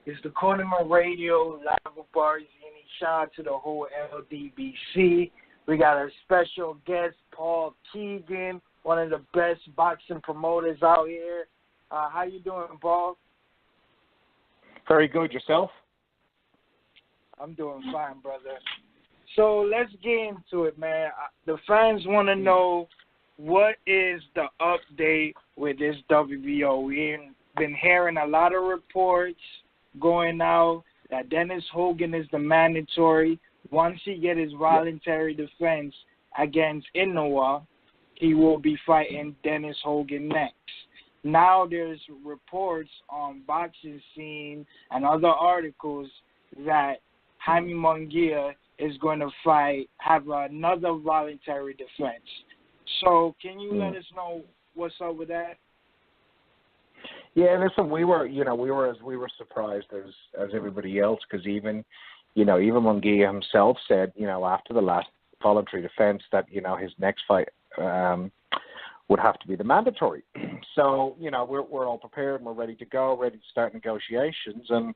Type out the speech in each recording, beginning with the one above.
It's the Cornermen Radio, live with BARZINI. Shout out to the whole LDBC. We got our special guest, Paul Keegan, one of the best boxing promoters out here. How you doing, Paul? Very good. Yourself? I'm doing fine, brother. So let's get into it, man. The fans want to know, what is the update with this WBO? We've been hearing a lot of reports going out that Denis Hogan is the mandatory. Once he get his voluntary defense against Inoue, he will be fighting Denis Hogan next. Now there's reports on Boxing Scene and other articles that Jaime Munguia is going to have another voluntary defense. So can you let us know what's up with that? Yeah, listen, we were surprised as everybody else, because even Munguia himself said, after the last voluntary defense that, his next fight would have to be the mandatory. So, we're all prepared and we're ready to go, ready to start negotiations. And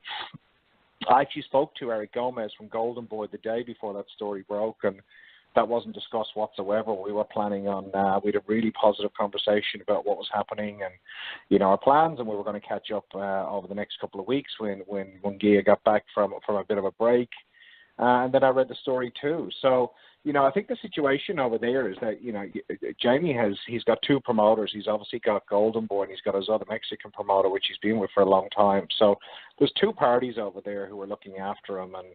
I actually spoke to Eric Gomez from Golden Boy the day before that story broke, and that wasn't discussed whatsoever. We were planning on, we had a really positive conversation about what was happening and, our plans, and we were going to catch up over the next couple of weeks when Munguia got back from a bit of a break. And then I read the story too. So, I think the situation over there is that, Jamie he's got two promoters. He's obviously got Golden Boy and he's got his other Mexican promoter, which he's been with for a long time. So there's two parties over there who are looking after him, and,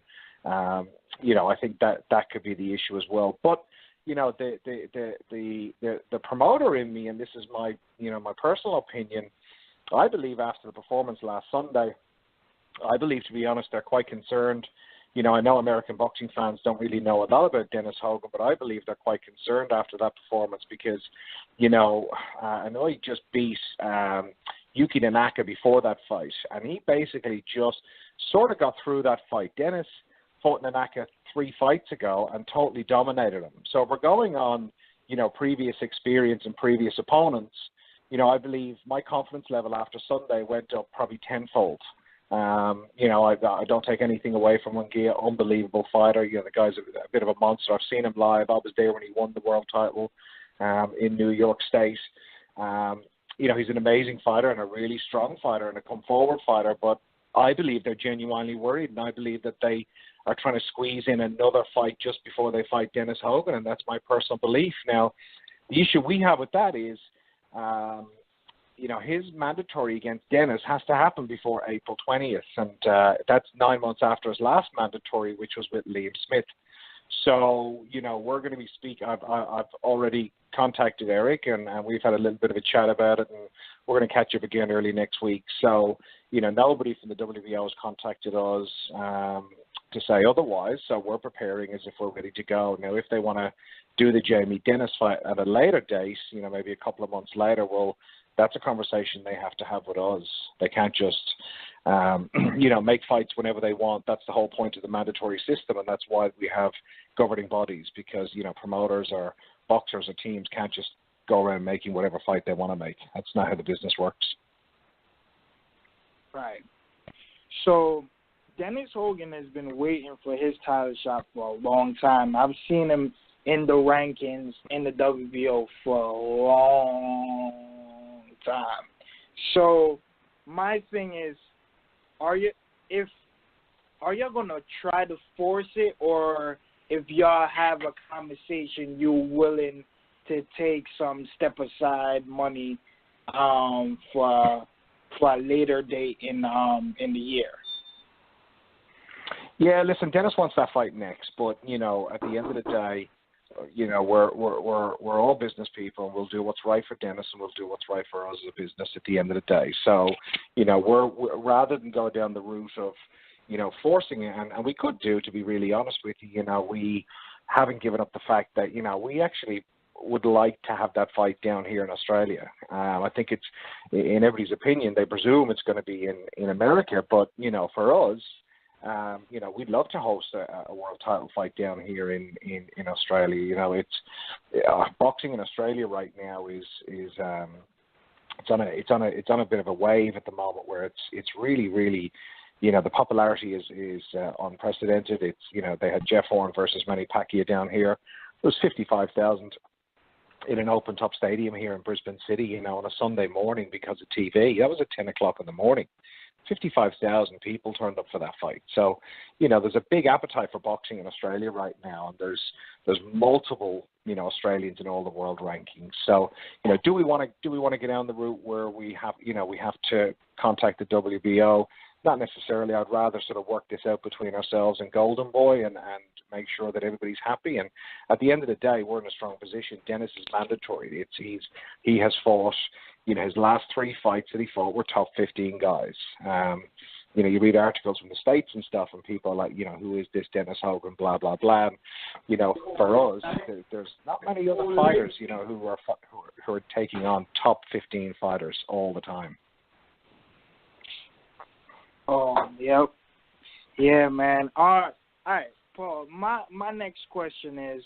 I think that could be the issue as well. But, the promoter in me, and this is my personal opinion, I believe after the performance last Sunday, to be honest, they're quite concerned. I know American boxing fans don't really know a lot about Denis Hogan, but I believe they're quite concerned after that performance because, I know he just beat Yuki Nanaka before that fight, and he basically just sort of got through that fight. Denis fought Nanaka 3 fights ago and totally dominated him. So if we're going on, previous experience and previous opponents, I believe my confidence level after Sunday went up probably tenfold. I don't take anything away from Munguia, unbelievable fighter. The guy's a bit of a monster. I've seen him live. I was there when he won the world title in New York State. He's an amazing fighter and a really strong fighter and a come-forward fighter, but I believe they're genuinely worried, and I believe that they are trying to squeeze in another fight just before they fight Denis Hogan, and that's my personal belief. Now, the issue we have with that is, his mandatory against Denis has to happen before April 20th, and that's 9 months after his last mandatory, which was with Liam Smith. So, we're going to be speaking. I've already contacted Eric, and we've had a little bit of a chat about it, and we're going to catch up again early next week. So, nobody from the WBO has contacted us to say otherwise, so we're preparing as if we're ready to go. Now, if they want to do the Jamie Denis fight at a later date, maybe a couple of months later, well, that's a conversation they have to have with us. They can't just, make fights whenever they want. That's the whole point of the mandatory system, and that's why we have governing bodies, because, promoters or boxers or teams can't just go around making whatever fight they want to make. That's not how the business works. Right. So Denis Hogan has been waiting for his title shot for a long time. I've seen him in the rankings in the WBO for a long time. So my thing is, are y'all gonna try to force it, or if y'all have a conversation, you're willing to take some step aside money for a later date in the year? Yeah, listen, Denis wants that fight next, but at the end of the day, we're all business people, and we'll do what's right for Denis, and we'll do what's right for us as a business at the end of the day. So, we're rather than go down the route of, forcing it, and we could do, to be really honest with you, we haven't given up the fact that, we actually would like to have that fight down here in Australia. I think it's, in everybody's opinion, they presume it's going to be in America, but, for us, we'd love to host a world title fight down here in Australia. It's boxing in Australia right now is it's on a bit of a wave at the moment, where it's really You know, the popularity is unprecedented. It's, you know, they had Jeff Horn versus Manny Pacquiao down here. It was 55,000 in an open top stadium here in Brisbane City, you know, on a Sunday morning because of TV. That was at 10 o'clock in the morning. 55,000 people turned up for that fight. So, you know, there's a big appetite for boxing in Australia right now, and there's multiple, you know, Australians in all the world rankings. So, you know, do we want to get down the route where we have to contact the WBO? Not necessarily. I'd rather sort of work this out between ourselves and Golden Boy and make sure that everybody's happy. And at the end of the day, we're in a strong position. Denis is mandatory. He has fought, you know, his last 3 fights that he fought were top 15 guys. You know, you read articles from the States and stuff, and people are like, you know, who is this Denis Hogan, blah, blah, blah. And, you know, for us, there's not many other fighters, you know, who are taking on top 15 fighters all the time. Oh, yep. Yeah, man. All right, Paul, my next question is,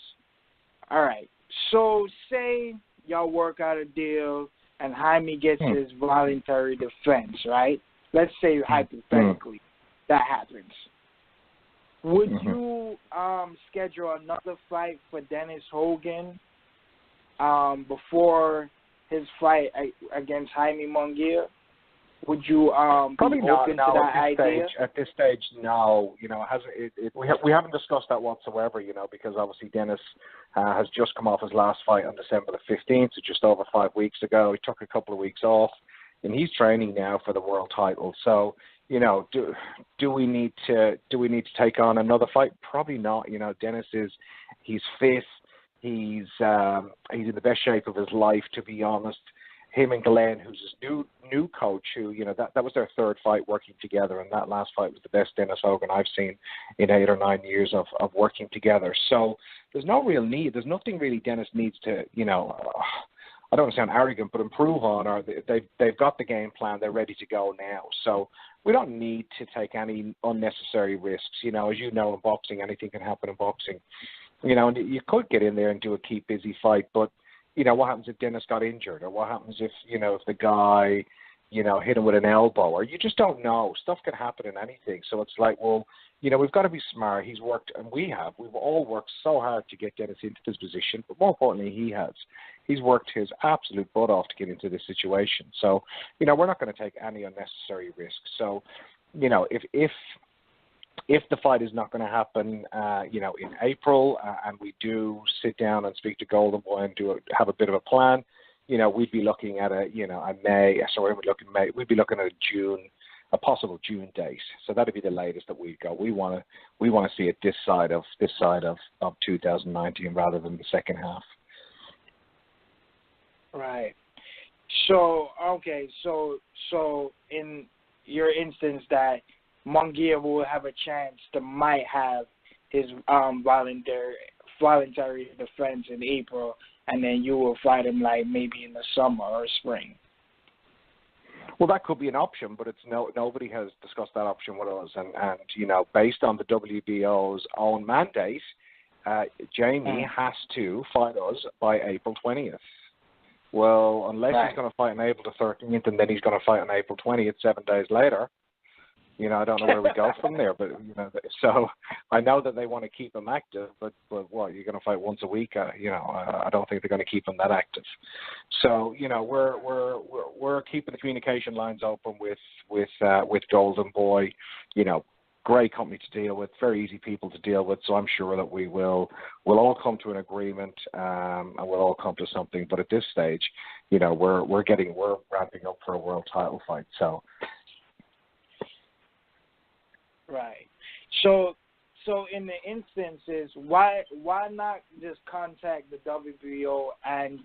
all right, so say y'all work out a deal and Jaime gets his voluntary defense, right? Let's say hypothetically that happens. Would you schedule another fight for Denis Hogan before his fight against Jaime Munguia? Would you probably be not, open no, to that idea? At this stage, no. You know, we haven't discussed that whatsoever. You know, because obviously Denis has just come off his last fight on December the 15th, so just over 5 weeks ago. He took a couple of weeks off, and he's training now for the world title. So, you know, do we need to take on another fight? Probably not. You know, he's fit. He's in the best shape of his life, to be honest. Him and Glenn, who's his new coach, who, you know, that was their third fight working together, and that last fight was the best Denis Hogan I've seen in 8 or 9 years of working together. So there's no real need. There's nothing really Denis needs to, you know, I don't want to sound arrogant, but improve on, or they've got the game plan. They're ready to go now. So we don't need to take any unnecessary risks. You know, as you know, in boxing, anything can happen in boxing. You know, and you could get in there and do a keep busy fight, but you know, what happens if Denis got injured, or what happens if, you know, if the guy, you know, hit him with an elbow, or you just don't know. Stuff can happen in anything. So it's like, well, you know, we've got to be smart. He's worked, and we've all worked so hard to get Denis into this position, but more importantly, he's worked his absolute butt off to get into this situation. So, you know, we're not going to take any unnecessary risks. So, you know, if the fight is not going to happen, you know, in April, and we do sit down and speak to Golden Boy and have a bit of a plan, you know, we'd be looking at we'd be looking at a possible June date. So that'd be the latest that we'd go. We want to see it this side of 2019 rather than the second half. Right. So okay. So in your instance that Munguia will have a chance to might have his voluntary defense in April, and then you will fight him like maybe in the summer or spring. Well, that could be an option, but it's nobody has discussed that option with us. And you know, based on the WBO's own mandate, Jaime has to fight us by April 20th. Well, unless he's going to fight on April the 13th, and then he's going to fight on April 20th, 7 days later. You know, I don't know where we go from there, but, you know, so I know that they want to keep him active, but what, you're going to fight once a week? You know, I don't think they're going to keep him that active. So, you know, we're keeping the communication lines open with Golden Boy. You know, great company to deal with, very easy people to deal with. So I'm sure that we'll all come to an agreement, and we'll all come to something. But at this stage, you know, we're ramping up for a world title fight. So. Right. So in the instances, why not just contact the WBO and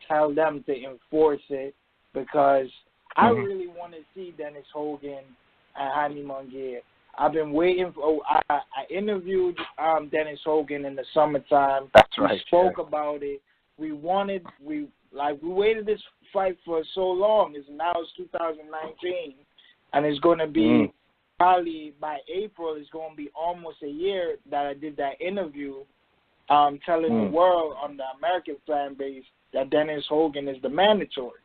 tell them to enforce it? Because I really want to see Denis Hogan and Jaime Munguia. I've been waiting for. I interviewed Denis Hogan in the summertime. That's right. We spoke about it. We waited this fight for so long. Now it's 2019, and it's going to be. Probably by April, it's going to be almost a year that I did that interview telling the world on the American fan base that Denis Hogan is the mandatory.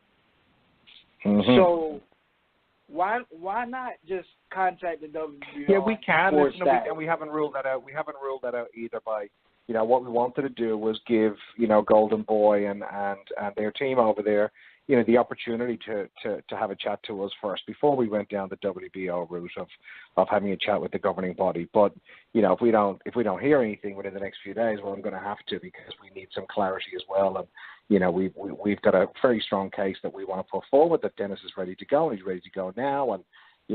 So why not just contact the WBO? Yeah, we can, and we haven't ruled that out. We haven't ruled that out either. By what we wanted to do was give Golden Boy and their team over there the opportunity to have a chat to us first before we went down the WBO route of having a chat with the governing body. But if we don't hear anything within the next few days, well, I'm going to have to, because we need some clarity as well. And we've got a very strong case that we want to put forward, that Denis is ready to go, and he's ready to go now. And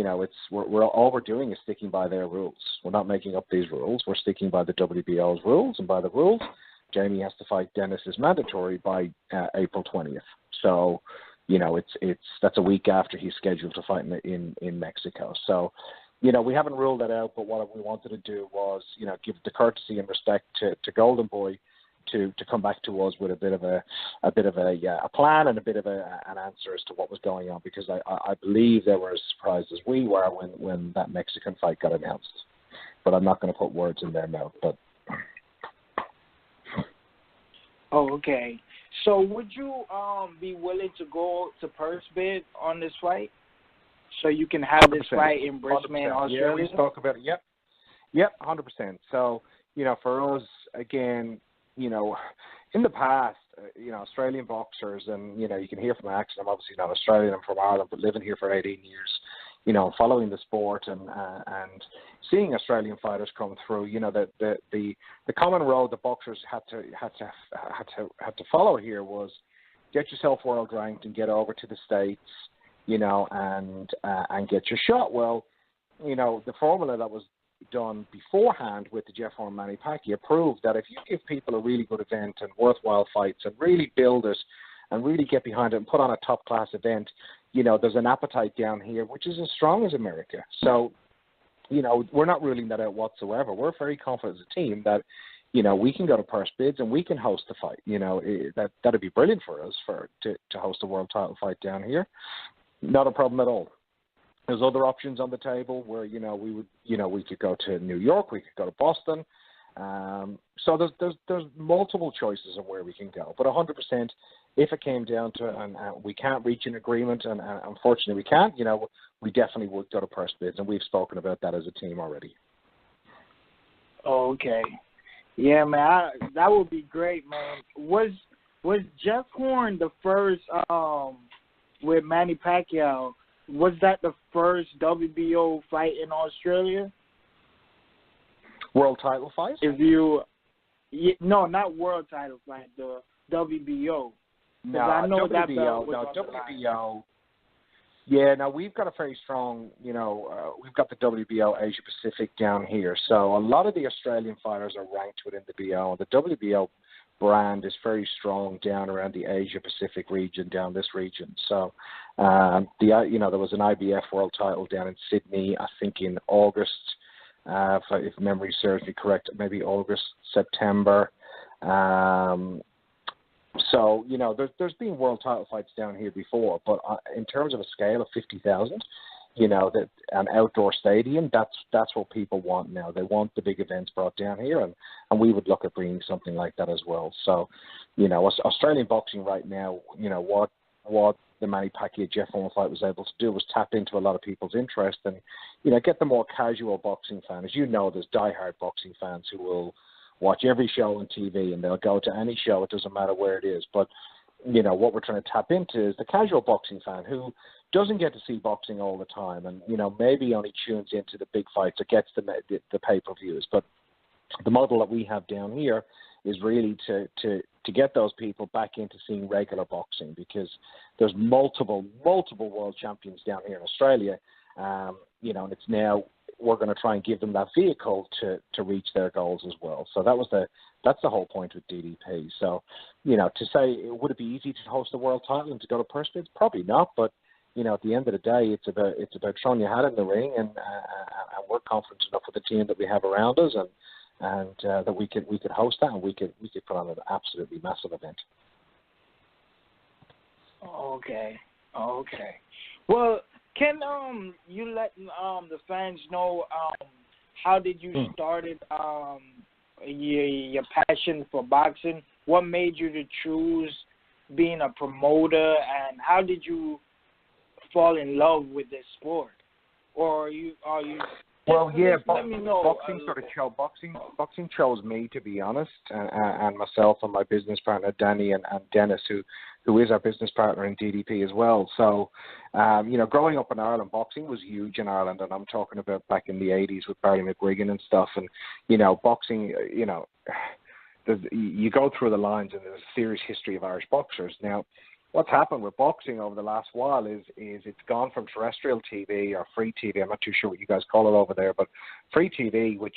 all we're doing is sticking by their rules. We're not making up these rules. We're sticking by the WBO's rules, and by the rules, Jaime has to fight Denis is mandatory by April 20th. So, that's a week after he's scheduled to fight in Mexico. So, we haven't ruled that out, but what we wanted to do was, give the courtesy and respect to Golden Boy to come back to us with a bit of a plan and a bit of an answer as to what was going on, because I believe they were as surprised as we were when that Mexican fight got announced. But I'm not going to put words in their mouth. But oh, okay. So would you be willing to go to purse bid on this fight, so you can have this fight in Brisbane, Australia? Yeah, we spoke about it. Yep, 100%. So for us, again, in the past, Australian boxers, and you can hear from my accent, I'm obviously not Australian, I'm from Ireland, but living here for 18 years, following the sport and seeing Australian fighters come through, the common road the boxers had to follow here was get yourself world ranked and get over to the States, and get your shot. Well, the formula that was done beforehand with the Jeff Horn Manny Pacquiao proved that if you give people a really good event and worthwhile fights and really build it and really get behind it and put on a top class event, there's an appetite down here which is as strong as America. So, we're not ruling that out whatsoever. We're very confident as a team that, we can go to purse bids and we can host the fight. That'd be brilliant for us to host a world title fight down here. Not a problem at all. There's other options on the table where, we could go to New York, we could go to Boston. So there's multiple choices of where we can go. But 100%, if it came down to and we can't reach an agreement, and unfortunately we can't, we definitely would go to purse bids, and we've spoken about that as a team already. Okay. Yeah, man, that would be great, man. Was Jeff Horn the first, with Manny Pacquiao, was that the first WBO fight in Australia? World title fight? No, not world title fight, the WBO. No, I know WBO. Yeah, now we've got a very strong, we've got the WBO Asia Pacific down here. So a lot of the Australian fighters are ranked within the BO. The WBO brand is very strong down around the Asia Pacific region, down this region. So, there was an IBF world title down in Sydney, I think in August, if memory serves me correct, maybe August, September. So, there's been world title fights down here before, but in terms of a scale of 50,000, that an outdoor stadium, that's what people want now. They want the big events brought down here, and we would look at bringing something like that as well. So, Australian boxing right now, what the Manny Pacquiao Jeff Horn fight was able to do was tap into a lot of people's interest and, get the more casual boxing fan. As there's diehard boxing fans who will watch every show on TV and they'll go to any show, it doesn't matter where it is. But, what we're trying to tap into is the casual boxing fan who doesn't get to see boxing all the time and, maybe only tunes into the big fights or gets the pay-per-views. But the model that we have down here is really to get those people back into seeing regular boxing, because there's multiple world champions down here in Australia, and it's now we're going to try and give them that vehicle to reach their goals as well. So that's the whole point with DDP. So, to say, would it be easy to host a world title and to go to purse bids? Probably not, but at the end of the day, it's about throwing your hat in the ring, and we're confident enough with the team that we have around us, and that we could host that, and we could put on an absolutely massive event. Okay. Well, can you let the fans know how did you started your passion for boxing? What made you to choose being a promoter, and how did you fall in love with this sport, or are you? Well, yeah, let me know. boxing chose me, to be honest, and myself and my business partner Danny and Dennis, who is our business partner in DDP as well. So, growing up in Ireland, boxing was huge in Ireland, and I'm talking about back in the 80s with Barry McGuigan and stuff. And boxing, you go through the lines, and there's a serious history of Irish boxers. Now, what's happened with boxing over the last while is it's gone from terrestrial TV or free TV. I'm not too sure what you guys call it over there, but free TV, which,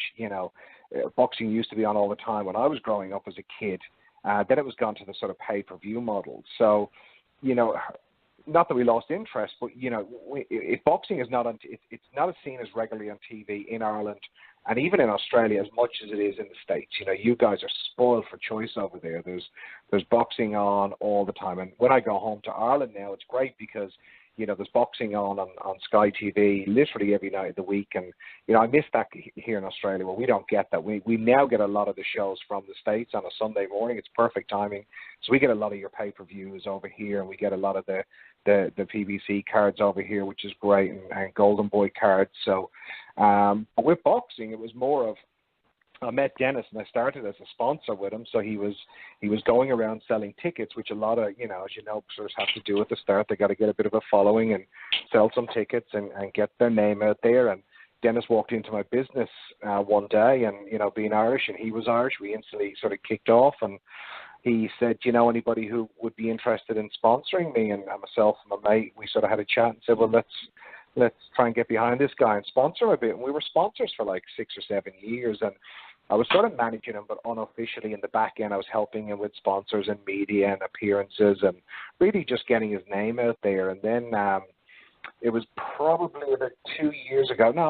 boxing used to be on all the time when I was growing up as a kid. Then it was gone to the sort of pay-per-view model. So, not that we lost interest, but, if boxing is not on, it's not seen as regularly on TV in Ireland and even in Australia as much as it is in the States. You guys are spoiled for choice over there. There's boxing on all the time. And when I go home to Ireland now, it's great because, there's boxing on Sky TV literally every night of the week. And, I miss that here in Australia where we don't get that. We now get a lot of the shows from the States on a Sunday morning. It's perfect timing. So we get a lot of your pay-per-views over here, and we get a lot of the PBC cards over here, which is great, and Golden Boy cards. So but with boxing, it was more of, I met Dennis and I started as a sponsor with him. So he was going around selling tickets, which a lot of, as boxers have to do at the start. They got to get a bit of a following and sell some tickets and get their name out there. And Dennis walked into my business one day, and, being Irish, and he was Irish, we instantly sort of kicked off. And he said, do you know anybody who would be interested in sponsoring me? And myself and my mate, we sort of had a chat and said, well, let's try and get behind this guy and sponsor him a bit. And we were sponsors for like 6 or 7 years. And I was sort of managing him, but unofficially in the back end, I was helping him with sponsors and media and appearances and really just getting his name out there. And then it was probably about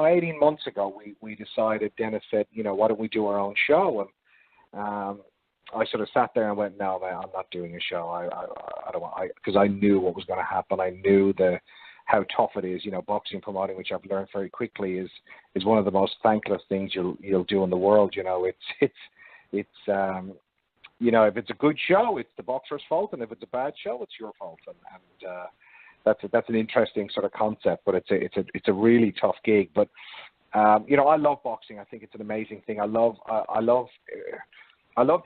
18 months ago, we decided, Dennis said, why don't we do our own show? And I sort of sat there and went, no, man, I'm not doing a show. I don't want, because I knew what was going to happen. I knew how tough it is. Boxing promoting, which I've learned very quickly, is one of the most thankless things you'll do in the world. It's if it's a good show, it's the boxer's fault, and if it's a bad show, it's your fault. And that's an interesting sort of concept, but it's a really tough gig. But I love boxing. I think it's an amazing thing. I love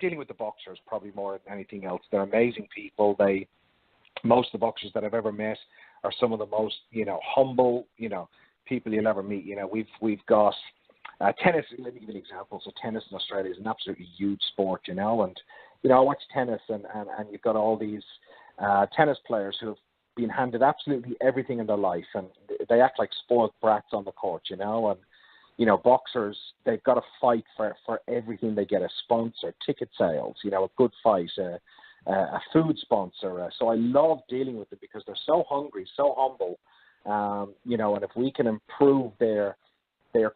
dealing with the boxers probably more than anything else. They're amazing people. Most of the boxers that I've ever met are some of the most, humble, people you'll ever meet. We've got tennis. Let me give you an example. So tennis in Australia is an absolutely huge sport, and, I watch tennis and you've got all these tennis players who have been handed absolutely everything in their life, and they act like spoiled brats on the court, and, boxers, they've got to fight for everything they get, a sponsor, ticket sales, a good fight, a food sponsor. So I love dealing with them because they're so hungry, so humble, and if we can improve their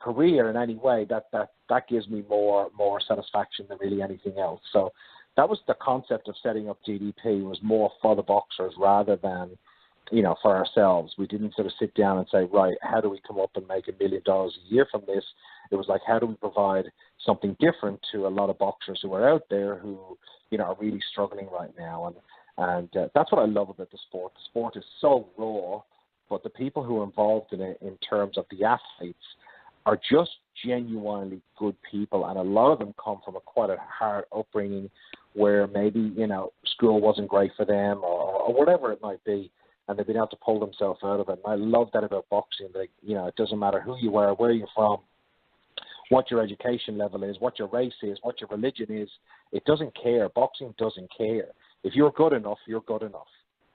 career in any way, that gives me more satisfaction than really anything else. So that was the concept of setting up DDP, was more for the boxers rather than, for ourselves. We didn't sort of sit down and say, right, how do we come up and make $1 million a year from this? It was like, how do we provide something different to a lot of boxers who are out there who, are really struggling right now. And that's what I love about the sport. The sport is so raw, but the people who are involved in it in terms of the athletes are just genuinely good people. And a lot of them come from quite a hard upbringing where maybe, school wasn't great for them or whatever it might be. And they've been able to pull themselves out of it. And I love that about boxing. That, it doesn't matter who you are, where you're from, what your education level is, what your race is, what your religion is. It doesn't care. Boxing doesn't care. If you're good enough, you're good enough.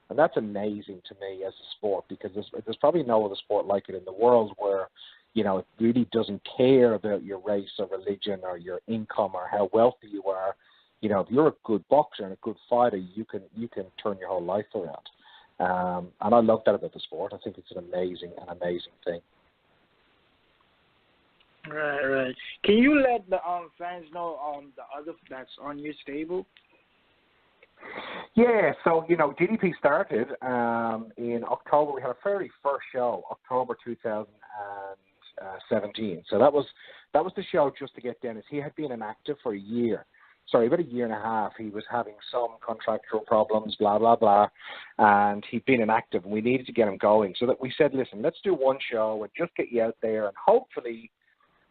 And that's amazing to me as a sport, because there's probably no other sport like it in the world where, it really doesn't care about your race or religion or your income or how wealthy you are. If you're a good boxer and a good fighter, you can turn your whole life around. And I love that about the sport. I think it's an amazing thing. Right. Can you let the fans know the other that's on your stable? Yeah, so, DDP started in October. We had our very first show, October 2017. So that was the show just to get Dennis. He had been inactive for a year. about a year and a half, he was having some contractual problems, blah, blah, blah, and he'd been inactive, and we needed to get him going. So that we said, listen, let's do one show and just get you out there, and hopefully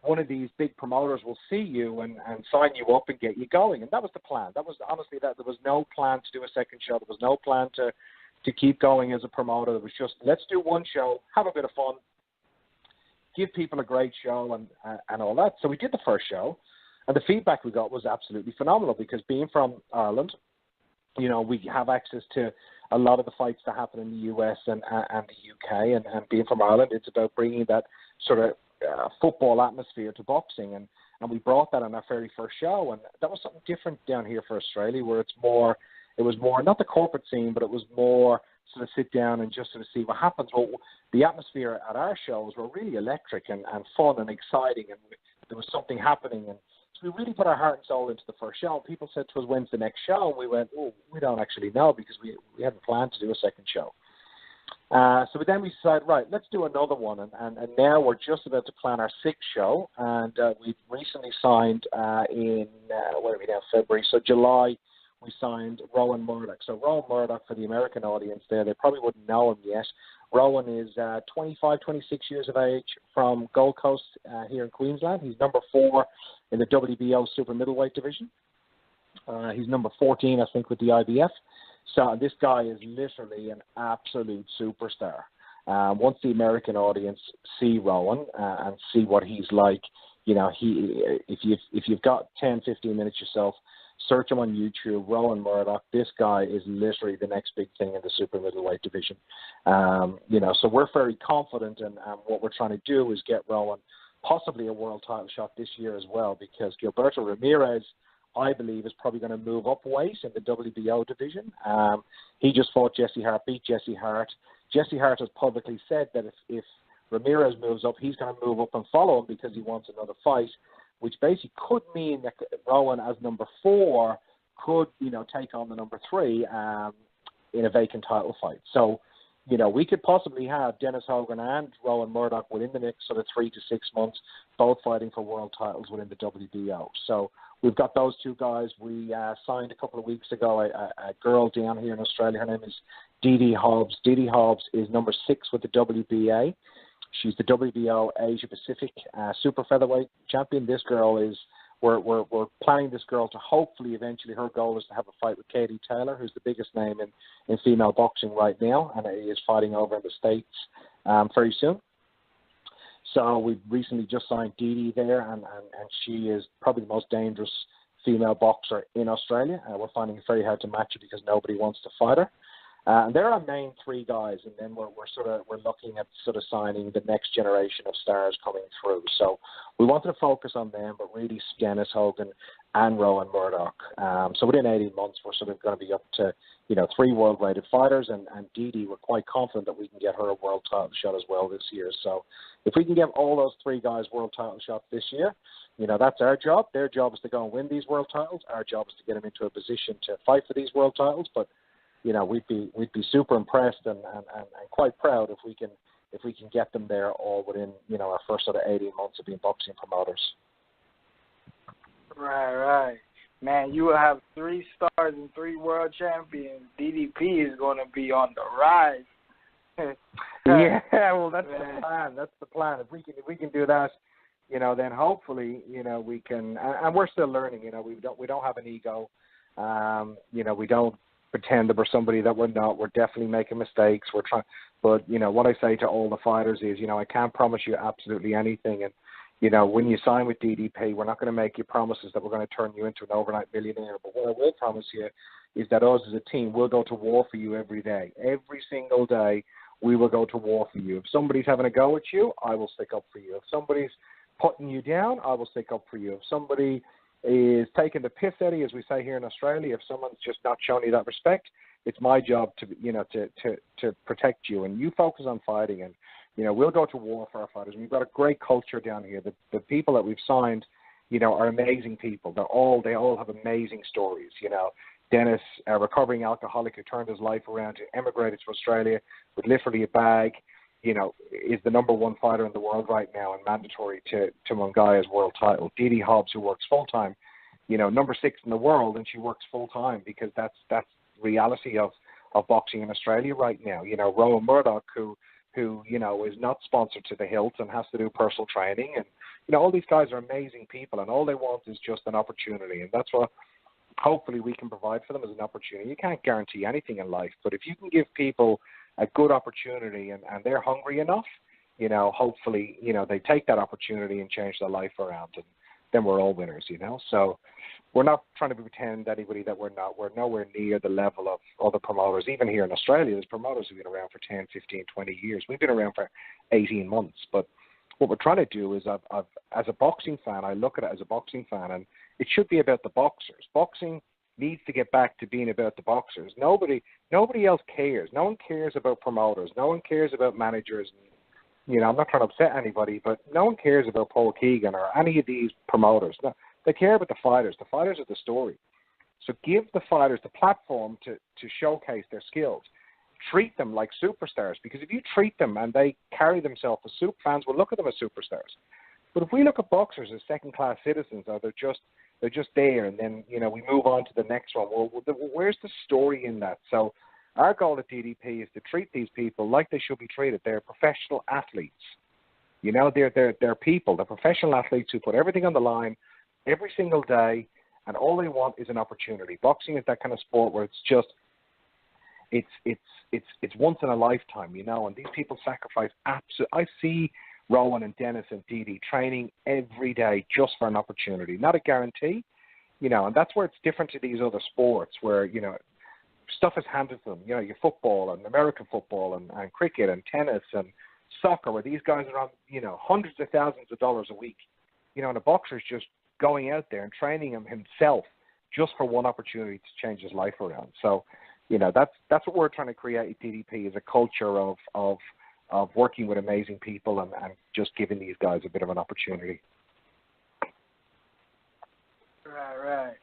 one of these big promoters will see you and sign you up and get you going. And that was the plan. That was honestly that. There was no plan to do a second show. There was no plan to keep going as a promoter. It was just, let's do one show, have a bit of fun, give people a great show and all that. So we did the first show, and the feedback we got was absolutely phenomenal because being from Ireland, you know, we have access to a lot of the fights that happen in the US and the UK, and being from Ireland, it's about bringing that sort of football atmosphere to boxing, and we brought that on our very first show, and that was something different down here for Australia, where it was more not the corporate scene, but it was more sort of sit down and just sort of see what happens. Well, the atmosphere at our shows were really electric and fun and exciting, and there was something happening, and so we really put our heart and soul into the first show. And people said to us, when's the next show? And we went, oh, we don't actually know, because we hadn't planned to do a second show. So then we decided, right, let's do another one, and now we're just about to plan our sixth show, and we've recently signed in, what are we now, February, so July, we signed Rohan Murdock. So Rohan Murdock, for the American audience there, they probably wouldn't know him yet. Rohan is 25, 26 years of age, from Gold Coast here in Queensland. He's number 4 in the WBO super middleweight division. He's number 14, I think, with the IBF. So this guy is literally an absolute superstar. Once the American audience see Rohan and see what he's like, you know, if you've got 10, 15 minutes yourself, search him on YouTube, Rohan Murdock. This guy is literally the next big thing in the super middleweight division. You know, so we're very confident, and what we're trying to do is get Rohan possibly a world title shot this year as well, because Gilberto Ramirez, I believe, is probably going to move up weight in the WBO division. He just fought Jesse Hart, beat Jesse Hart. Jesse Hart has publicly said that if Ramirez moves up, he's going to move up and follow him because he wants another fight, which basically could mean that Rohan, as number 4, could, you know, take on the number 3 in a vacant title fight. So, you know, we could possibly have Denis Hogan and Rohan Murdock within the next sort of 3 to 6 months, both fighting for world titles within the WBO. So we've got those two guys. We signed a couple of weeks ago a girl down here in Australia. Her name is Didi Hobbs. Didi Hobbs is number 6 with the WBA. She's the WBO Asia Pacific super featherweight champion. This girl is, we're planning this girl to hopefully eventually, her goal is to have a fight with Katie Taylor, who's the biggest name in female boxing right now, and he is fighting over in the States very soon. So we've recently just signed Didi there, and she is probably the most dangerous female boxer in Australia. We're finding it very hard to match her because nobody wants to fight her. And they're our main 3 guys, and then we're looking at sort of signing the next generation of stars coming through. So we wanted to focus on them, but really Denis Hogan and Rohan Murdock. So within 18 months, we're sort of going to be up to, you know, 3 world-rated fighters, and Didi, we're quite confident that we can get her a world title shot as well this year. So if we can get all those 3 guys world title shots this year, you know, that's our job. Their job is to go and win these world titles. Our job is to get them into a position to fight for these world titles. But you know, we'd be super impressed and quite proud if we can get them there all within, you know, our first sort of 18 months of being boxing promoters. Right. Man, you will have 3 stars and 3 world champions. DDP is going to be on the rise. Yeah, well, that's the plan. That's the plan. If we can do that, you know, then hopefully, you know, we can. And we're still learning. You know, we don't have an ego. You know, we don't pretend that we're somebody that we're not. We're definitely making mistakes. We're trying, but you know what I say to all the fighters is, you know, I can't promise you absolutely anything. And you know, when you sign with DDP, we're not going to make you promises that we're going to turn you into an overnight millionaire. But what I will promise you is that us as a team will go to war for you every day. Every single day, we will go to war for you. If somebody's having a go at you, I will stick up for you. If somebody's putting you down, I will stick up for you. If somebody is taking the piss out of you, as we say here in Australia, if someone's just not showing you that respect, it's my job to, you know, to protect you. And you focus on fighting, and you know, we'll go to war for our fighters. And we've got a great culture down here. The people that we've signed, you know, are amazing people. They all have amazing stories. You know, Denis, a recovering alcoholic who turned his life around, who emigrated to Australia with literally a bag, you know, is the #1 fighter in the world right now and mandatory to Munguia's world title. Didi Hobbs, who works full-time number 6 in the world, and she works full time because that's reality of boxing in Australia right now. ROHAN MURDOCK, who is not sponsored to the hilt and has to do personal training, and all these guys are amazing people, and all they want is just an opportunity, and that's what hopefully we can provide for them as an opportunity. You can't guarantee anything in life, but if you can give people a good opportunity and they're hungry enough, hopefully, they take that opportunity and change their life around, and then we're all winners, So we're not trying to pretend anybody that we're not. We're nowhere near the level of other promoters. Even here in Australia, there's promoters who've been around for 10, 15, 20 years. We've been around for 18 months. But what we're trying to do is, as a boxing fan, I look at it as a boxing fan, and it should be about the boxers. Boxing needs to get back to being about the boxers. Nobody else cares. No one cares about promoters. No one cares about managers. I'm not trying to upset anybody, but no one cares about Paul Keegan or any of these promoters. No, they care about the fighters. The fighters are the story. So give the fighters the platform to showcase their skills. Treat them like superstars, because if you treat them and they carry themselves as super, fans will look at them as superstars. But if we look at boxers as second-class citizens, or they're just there, and then we move on to the next one. Well, where's the story in that? So our goal at DDP is to treat these people like they should be treated. They're professional athletes. They're people. They're professional athletes who put everything on the line every single day, and all they want is an opportunity. Boxing is that kind of sport where it's once in a lifetime, and these people sacrifice I see Rowan and Denis and Didi training every day just for an opportunity, not a guarantee, and that's where it's different to these other sports where, stuff is handed to them, your football and American football and cricket and tennis and soccer, where these guys are on, hundreds of thousands of dollars a week, and a boxer is just going out there and training himself just for one opportunity to change his life around. So, that's what we're trying to create at DDP, is a culture of working with amazing people and just giving these guys a bit of an opportunity. Right.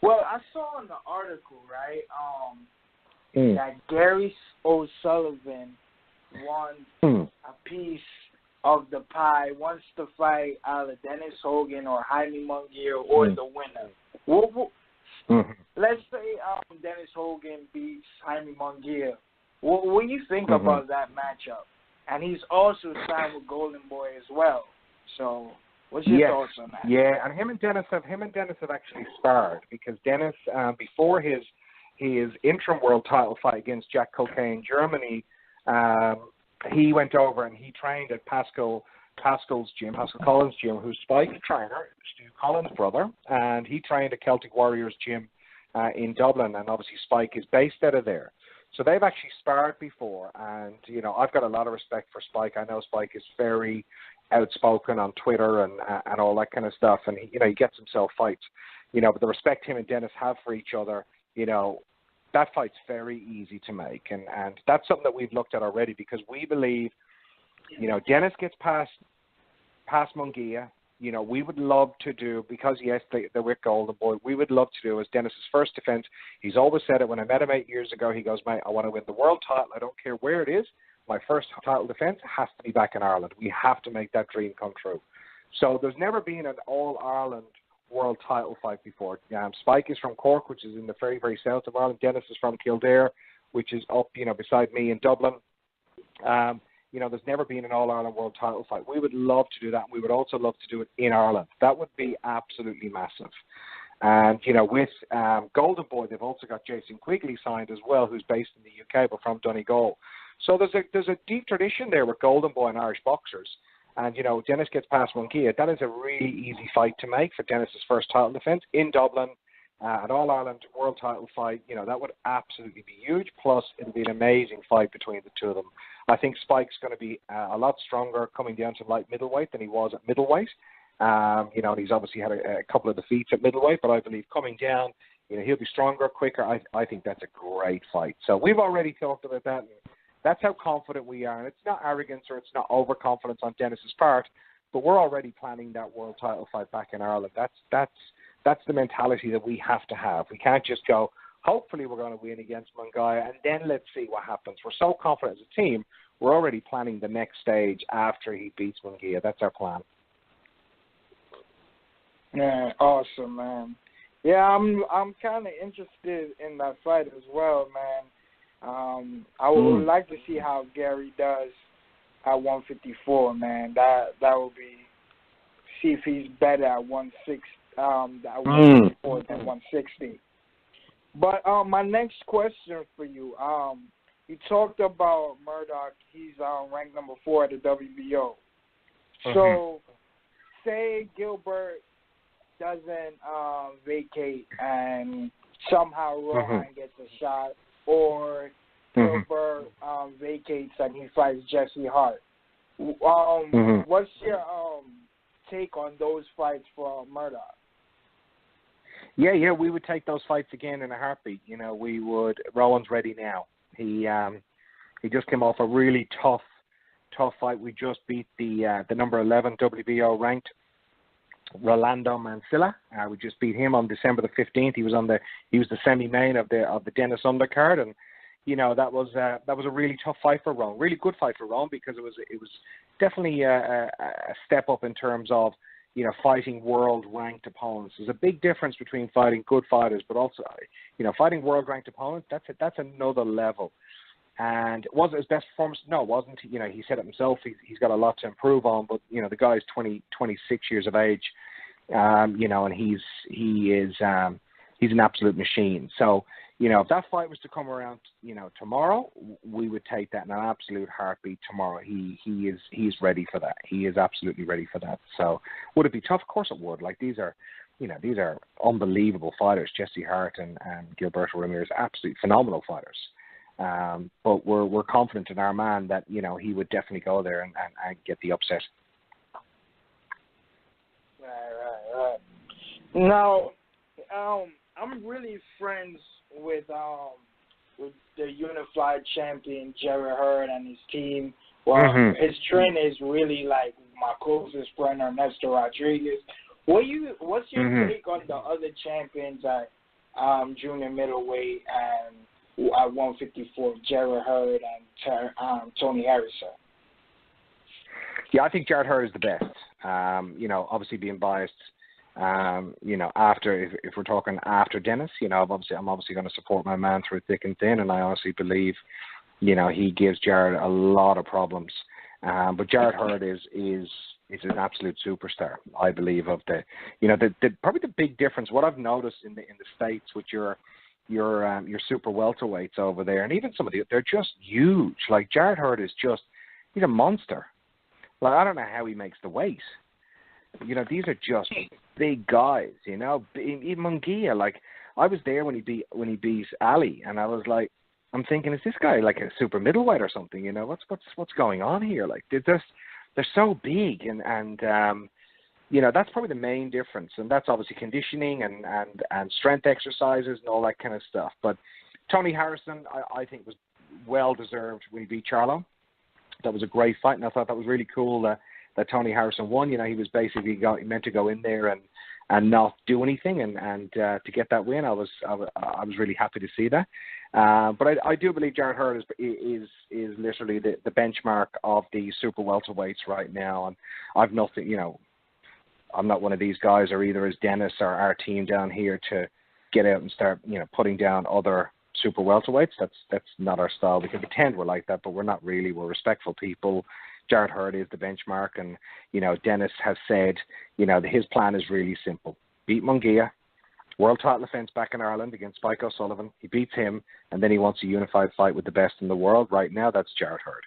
Well, I saw in the article, right, that Gary O'Sullivan won a piece of the pie, wants to fight either Denis Hogan or Jaime Munguia or the winner. Let's say Denis Hogan beats Jaime Munguia. What do you think about that matchup? And he's also signed with Golden Boy as well. So what's your thoughts on that? Yeah, and him and Denis have actually sparred, because Denis, before his interim world title fight against Jack Cocaine in Germany, he went over and he trained at Pascal Collins' gym, who's Spike's trainer, Stu Collins' brother, and he trained at Celtic Warriors gym in Dublin, and obviously Spike is based out of there. So they've actually sparred before, and, I've got a lot of respect for Spike. I know Spike is very outspoken on Twitter and all that kind of stuff, and he gets himself fights, but the respect him and Denis have for each other, that fight's very easy to make, and that's something that we've looked at already, because we believe, Denis gets past Munguia. We would love to do, because yes, they're with Golden Boy, we would love to do as Denis's first defense. He's always said it. When I met him 8 years ago, he goes, mate, I want to win the world title. I don't care where it is. My first title defense has to be back in Ireland. We have to make that dream come true. So there's never been an All-Ireland world title fight before. Spike is from Cork, which is in the very, very south of Ireland. Denis is from Kildare, which is up, beside me in Dublin. There's never been an All-Ireland world title fight. We would love to do that. We would also love to do it in Ireland. That would be absolutely massive. And, with Golden Boy, they've also got Jason Quigley signed as well, who's based in the UK, but from Donegal. So there's a deep tradition there with Golden Boy and Irish boxers. And, Denis gets past Munguia. That is a really easy fight to make for Denis's first title defense in Dublin. An All-Ireland world title fight, that would absolutely be huge. Plus, it'll be an amazing fight between the two of them. I think Spike's going to be a lot stronger coming down to light middleweight than he was at middleweight. And he's obviously had a couple of defeats at middleweight, but I believe coming down, he'll be stronger, quicker. I think that's a great fight. So we've already talked about that. And that's how confident we are. And it's not arrogance or it's not overconfidence on Denis's part, but we're already planning that world title fight back in Ireland. That's the mentality that we have to have. We can't just go, hopefully we're going to win against Munguia, and then let's see what happens. We're so confident as a team, we're already planning the next stage after he beats Munguia. That's our plan. Yeah, awesome, man. Yeah, I'm kind of interested in that fight as well, man. I would like to see how Gary does at 154, man. That would be, see if he's better at 154 than 160. But my next question for you, you talked about Murdock. He's ranked number 4 at the WBO. So, say Gilbert doesn't vacate and somehow Rohan gets a shot, or Gilbert vacates and he fights Jesse Hart. What's your take on those fights for Murdock? Yeah, we would take those fights again in a heartbeat. You know, we would. Rowan's ready now. He just came off a really tough fight. We just beat the number 11 WBO ranked Rolando Mancilla. We just beat him on December the 15th. He was the semi-main of the Denis undercard, and you know that was a really tough fight for Rowan. Really good fight for Rowan because it was definitely a step up in terms of, you know, fighting world-ranked opponents. There's a big difference between fighting good fighters, but also, you know, fighting world-ranked opponents. That's another level. And was it his best performance? No, it wasn't. You know, he said it himself. He's got a lot to improve on. But you know, the guy's 26 years of age. You know, and he's an absolute machine. So, you know, if that fight was to come around, you know, tomorrow, we would take that in an absolute heartbeat tomorrow. He's ready for that. He is absolutely ready for that. So, would it be tough? Of course it would. Like, these are unbelievable fighters. Jesse Hart and Gilberto Ramirez, absolutely phenomenal fighters. But we're confident in our man that, you know, he would definitely go there and get the upset. Right. Now, I'm really friends with the unified champion Jarrett Hurd and his team. Well, his trainer is really like my closest friend, Ernesto Rodriguez. What's your take on the other champions at junior middleweight and at 154, Jarrett Hurd and Tony Harrison? Yeah, I think Jarrett Hurd is the best. You know, obviously being biased. You know, after if we're talking after Denis, you know, I'm obviously going to support my man through thick and thin, and I honestly believe, you know, he gives Jarrett a lot of problems. But Jarrett Hurd is an absolute superstar, I believe. Of the, you know, the probably the big difference. What I've noticed in the States with your super welterweights over there, and even some of they're just huge. Like Jarrett Hurd is he's a monster. Like, I don't know how he makes the weight. You know, these are just big guys. You know, even Munguia. Like, I was there when he beat Ali, and I was like, I'm thinking, is this guy like a super middleweight or something? You know, what's going on here? Like, they're so big, and you know, that's probably the main difference, and that's obviously conditioning and strength exercises and all that kind of stuff. But Tony Harrison, I think, was well deserved when he beat Charlo. That was a great fight, and I thought that was really cool that Tony Harrison won. You know, he was basically meant to go in there and not do anything, and to get that win, I was really happy to see that. But I do believe Jarrett Hurd is literally the benchmark of the super welterweights right now, and I've nothing. You know, I'm not one of these guys, or either as Denis or our team down here, to get out and start, you know, putting down other super welterweights. That's not our style. We can pretend we're like that, but we're not really. We're respectful people. Jarrett Hurd is the benchmark, and you know, Denis has said, you know, his plan is really simple: beat Munguia, world title defense back in Ireland against Spike O'Sullivan. He beats him, and then he wants a unified fight with the best in the world. Right now, that's Jarrett Hurd.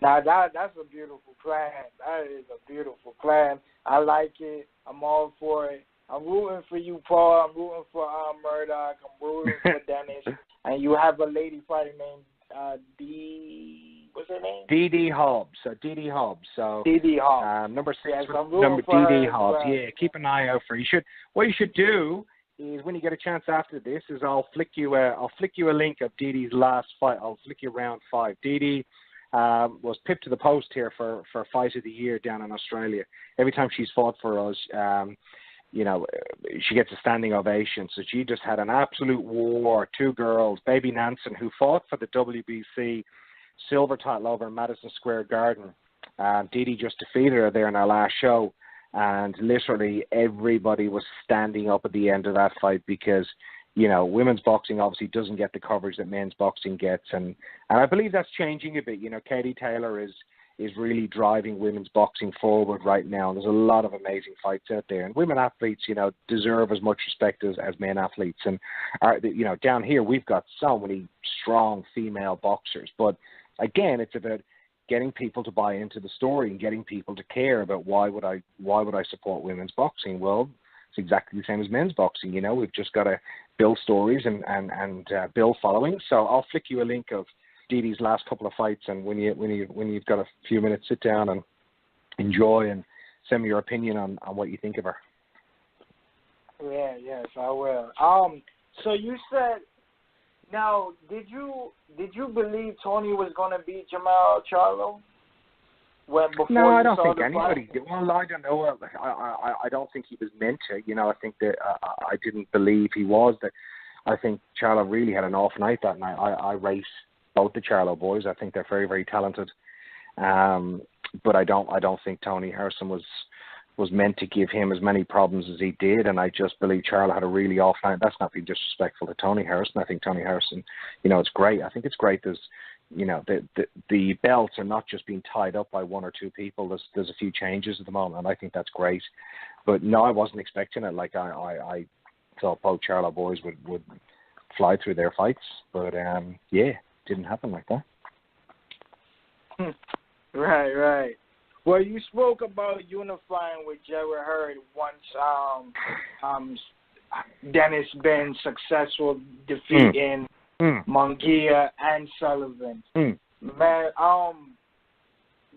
Now that's a beautiful plan. That is a beautiful plan. I like it. I'm all for it. I'm rooting for you, Paul. I'm rooting for Murdock. I'm rooting for Denis. And you have a lady fighting named what's her name? Dee Hobbs. So Dee Hobbs. So Dee Hobbs. Number 6. Yes, number Dee Hobbs. Yeah, keep an eye out for her. What you should do is, when you get a chance after this, is I'll flick you a link of Dee's last fight. I'll flick you round 5. Dee was pipped to the post here for Fight of the Year down in Australia. Every time she's fought for us, you know, she gets a standing ovation. So she just had an absolute war. 2 girls, Baby Nansen, who fought for the WBC silver title over in Madison Square Garden Didi just defeated her there in our last show, and literally everybody was standing up at the end of that fight because, you know, women's boxing obviously doesn't get the coverage that men's boxing gets, and I believe that's changing a bit. You know, Katie Taylor is really driving women's boxing forward right now. There's a lot of amazing fights out there, and women athletes, you know, deserve as much respect as men athletes. And you know, down here we've got so many strong female boxers, but again, it's about getting people to buy into the story and getting people to care about why would I support women's boxing. Well, it's exactly the same as men's boxing. You know, we've just got to build stories and build following. So I'll flick you a link of Didi's last couple of fights, and when you've got a few minutes, sit down and enjoy and send me your opinion on what you think of her. Yeah, yes, I will. So you said, now, did you believe Tony was gonna beat Jermell Charlo? No, I don't think anybody did. Well, I don't know. I don't think he was meant to. You know, I think that I didn't believe he was. That I think Charlo really had an off night that night. I rate both the Charlo boys. I think they're very, very talented. But I don't think Tony Harrison was meant to give him as many problems as he did, and I just believe Charlo had a really off night. That's not being disrespectful to Tony Harrison. I think Tony Harrison, you know, it's great. I think it's great. There's, you know, the belts are not just being tied up by one or two people. There's a few changes at the moment, and I think that's great. But no, I wasn't expecting it. Like I thought both Charlo boys would fly through their fights, but yeah, didn't happen like that. Right. Well, you spoke about unifying with Jarrett Hurd once Denis been successful defeating Munguia and Sullivan. Man,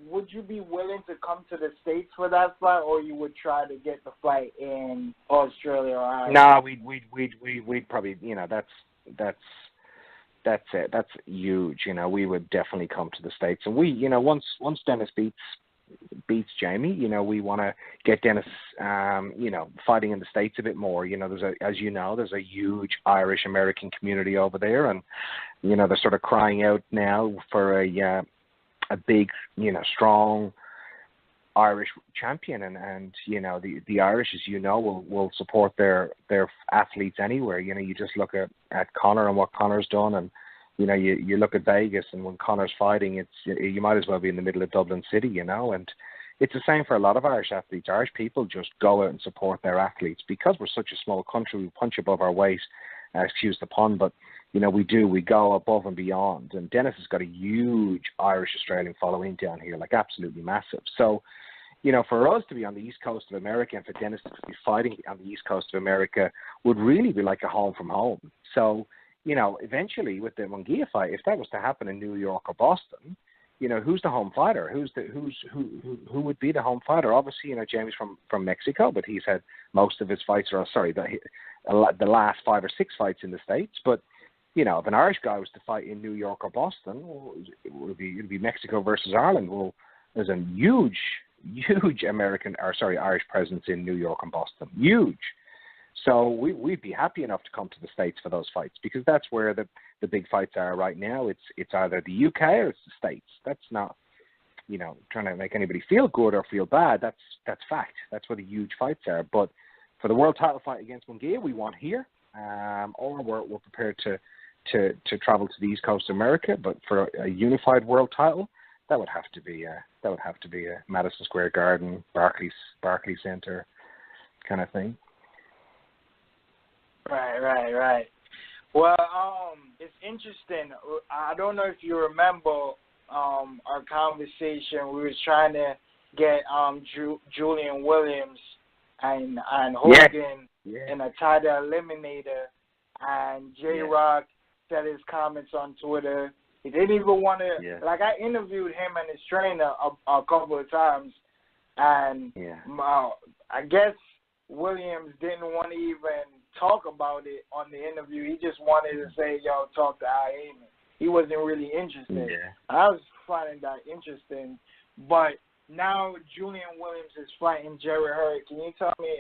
would you be willing to come to the States for that fight, or you would try to get the fight in Australia or Ireland? No, we'd probably, you know, that's it. That's huge. You know, we would definitely come to the States, and we, you know, once Denis beats Jaime, you know, we want to get Denis, you know, fighting in the States a bit more. You know, as you know, there's a huge Irish American community over there, and you know, they're sort of crying out now for a big, you know, strong Irish champion, and you know, the Irish, as you know, will support their athletes anywhere. You know, you just look at Conor and what Conor's done, and you know, you look at Vegas, and when Conor's fighting, you might as well be in the middle of Dublin City, you know, and it's the same for a lot of Irish athletes. Irish people just go out and support their athletes because we're such a small country. We punch above our weight, excuse the pun, but you know, we go above and beyond. And Denis has got a huge Irish-Australian following down here, like absolutely massive. So, you know, for us to be on the East Coast of America and for Denis to be fighting on the East Coast of America would really be like a home from home. So, you know, eventually with the Munguia fight, if that was to happen in New York or Boston, you know, who's the home fighter? Who would be the home fighter? Obviously, you know, Jamie's from Mexico, but he's had most of his fights, the last 5 or 6 fights in the States. But you know, if an Irish guy was to fight in New York or Boston, well, it'd be Mexico versus Ireland. Well, there's a huge Irish presence in New York and Boston. Huge. So we'd be happy enough to come to the States for those fights because that's where the big fights are right now. It's either the UK or it's the States. That's not, you know, trying to make anybody feel good or feel bad. That's fact. That's where the huge fights are. But for the world title fight against Munguia, we want here, or we're prepared to travel to the East Coast of America. But for a unified world title, that would have to be a Madison Square Garden, Barclays Center kind of thing. Right. Well, it's interesting. I don't know if you remember our conversation. We was trying to get Julian Williams and Hogan in a title eliminator, and J-Rock said his comments on Twitter. He didn't even want to, like, I interviewed him and his trainer a couple of times, and I guess Williams didn't want to even talk about it on the interview. He just wanted to say, yo, talk to Heyman. He wasn't really interested. Yeah. I was finding that interesting. But now Julian Williams is fighting Jarrett Hurd. Can you tell me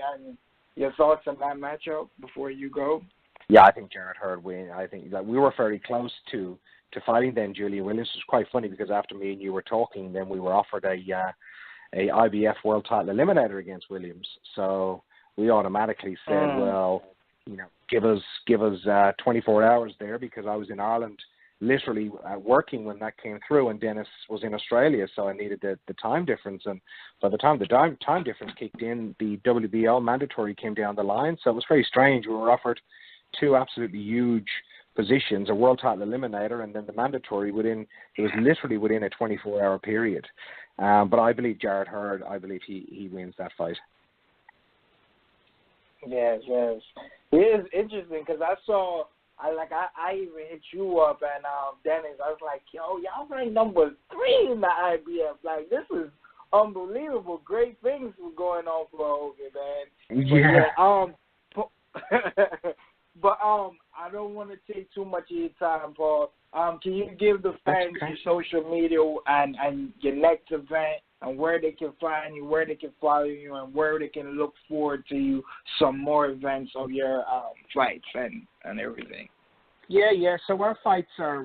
your thoughts on that matchup before you go? Yeah, I think Jarrett Hurd win. I think that we were very close to fighting then Julian Williams. It was quite funny because after me and you were talking, then we were offered a IBF world title eliminator against Williams. So we automatically said, well, you know, give us 24 hours there, because I was in Ireland literally working when that came through, and Denis was in Australia, so I needed the time difference. And by the time the time difference kicked in, the WBO mandatory came down the line. So it was very strange. We were offered two absolutely huge positions, a world title eliminator and then the mandatory it was literally within a 24-hour period. But I believe Jarrett Hurd, I believe he wins that fight. Yes. It is interesting because I even hit you up and Denis. I was like, yo, y'all ranked number 3 in the IBF. Like, this is unbelievable. Great things were going on for Hogan, man. Yeah. But I don't want to take too much of your time, Paul. Can you give the fans your social media and your next event, and where they can find you, where they can follow you, and where they can look forward to you some more events of your fights and everything? Yeah. So our fights are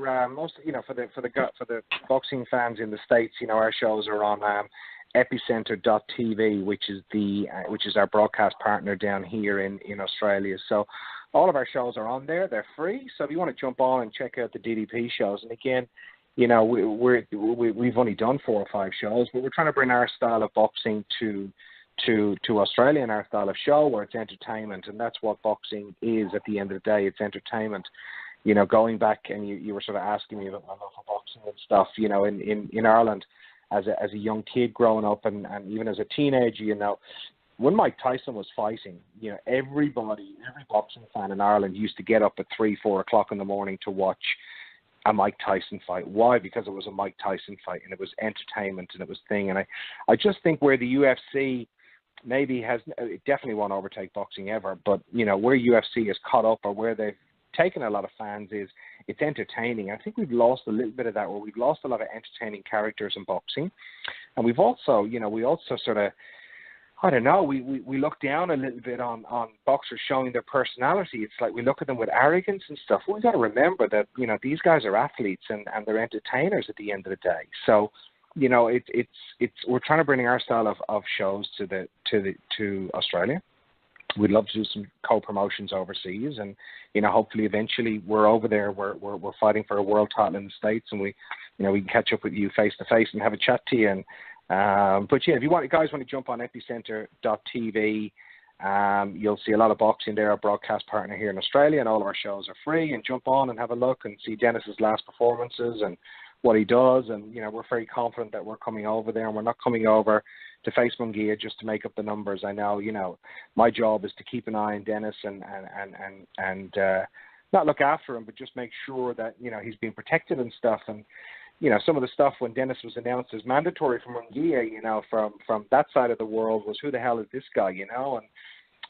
for the boxing fans in the States. You know, our shows are on epicenter.tv, which is our broadcast partner down here in Australia. So all of our shows are on there. They're free. So if you want to jump on and check out the DDP shows, and again, you know, we've only done 4 or 5 shows, but we're trying to bring our style of boxing to Australia, and our style of show where it's entertainment, and that's what boxing is at the end of the day. It's entertainment. You know, going back, and you were sort of asking me about my love for boxing and stuff. You know, in Ireland, as a young kid growing up, and even as a teenager, you know, when Mike Tyson was fighting, you know, every boxing fan in Ireland used to get up at 3-4 o'clock in the morning to watch a Mike Tyson fight. Why? Because it was a Mike Tyson fight, and it was entertainment, and it was thing. And I just think where the UFC maybe it definitely won't overtake boxing ever, but, you know, where UFC is caught up, or where they've taken a lot of fans, is it's entertaining. I think we've lost a little bit of that, where we've lost a lot of entertaining characters in boxing. And we've also, you know, sort of, I don't know, we look down a little bit on boxers showing their personality. It's like we look at them with arrogance and stuff. We've got to remember that, you know, these guys are athletes and they're entertainers at the end of the day. So, you know, we're trying to bring our style of shows to Australia. We'd love to do some co-promotions overseas, and, you know, hopefully eventually we're over there. We're fighting for a world title in the States, and we can catch up with you face to face and have a chat to you. And but yeah, if you guys want to jump on epicenter.tv, you'll see a lot of boxing there. Our broadcast partner here in Australia, and all of our shows are free. And jump on and have a look and see Denis's last performances and what he does. And, you know, we're very confident that we're coming over there, and we're not coming over to face Munguia just to make up the numbers. I know, you know, my job is to keep an eye on Denis and not look after him, but just make sure that, you know, he's being protected and stuff. And, you know, some of the stuff when Denis was announced as mandatory for Munguia, you know, from that side of the world was, who the hell is this guy, you know? And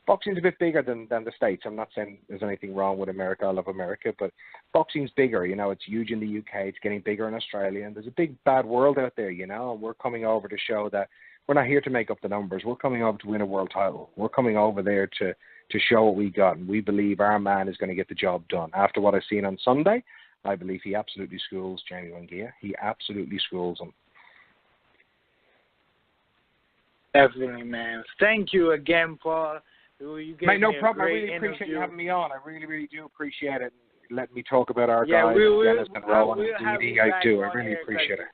boxing's a bit bigger than the States. I'm not saying there's anything wrong with America. I love America, but boxing's bigger. You know, it's huge in the UK. It's getting bigger in Australia. And there's a big, bad world out there, you know, and we're coming over to show that we're not here to make up the numbers. We're coming over to win a world title. We're coming over there to show what we got, and we believe our man is going to get the job done. After what I've seen on Sunday, I believe he absolutely schools Jaime Munguia. He absolutely schools him. Definitely, man. Thank you again, Paul. Mate, no problem. I really appreciate you having me on. I really, really do appreciate it. Letting me talk about our guys, Denis and Rohan and DD. I do. I really appreciate it.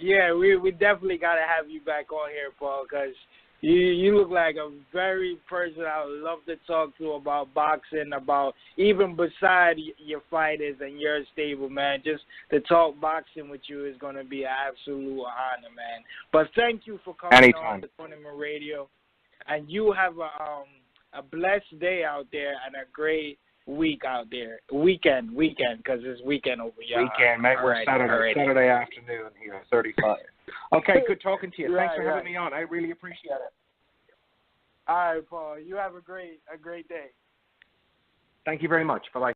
Yeah, we definitely got to have you back on here, Paul, because you look like a very person I would love to talk to about boxing, about even beside your fighters and your stable, man. Just to talk boxing with you is going to be an absolute honor, man. But thank you for coming on the Cornermen Radio. And you have a blessed day out there and a great week out there. Weekend, because it's weekend over here. Weekend, mate. We're Saturday afternoon here, 35. Okay, good talking to you. Thanks for having me on. I really appreciate it. All right, Paul. You have a great day. Thank you very much. Bye-bye.